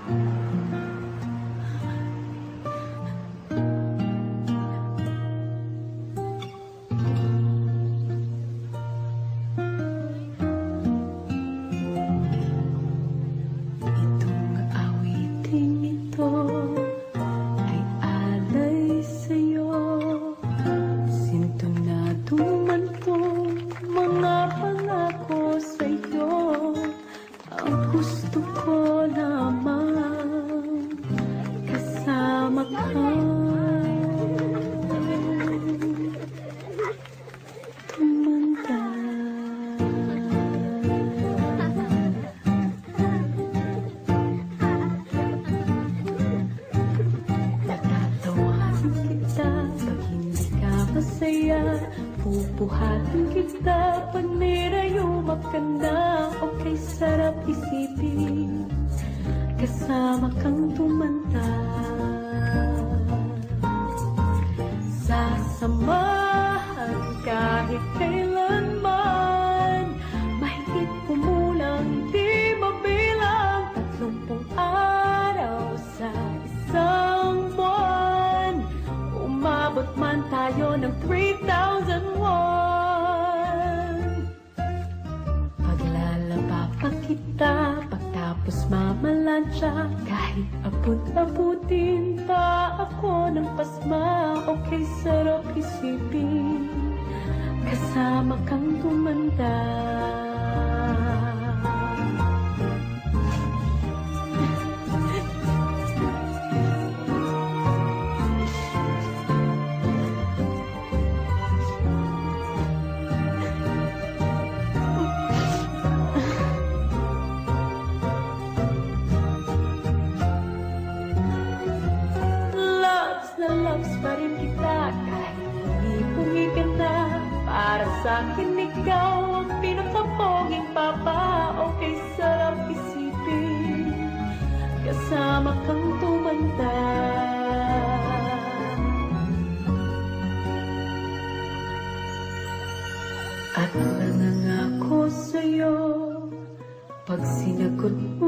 Itong awiting ito ay alay sa'yo. Sintonado man tong mga pangako sa'yo. Ang gusto ko lamang kasama ka. Tumanda. Natatawanan kita pag hindi ka masaya. Pupuhatin kita pag nirayumak ka na. Okay, sarap isipin kasama kang tumanda. Sasamahan kahit kailanman. Mahigit kumulang di mabilang 30 araw sa isang buwan. Umabot man tayo ng 3,001. Paglalaba pa kita pagtapos mamalansya. Kahit abot-abutin pa ako ng pasma. Okay, sarap isipin kasama kang tumanda. Loves pa rin kita kahit pungi-pungi ka na. Para sa'kin ikaw ang pinakapoging papa. Okay, sarap isipin kasama kang tumanda. At nangangako sa'yo pag sinagot mo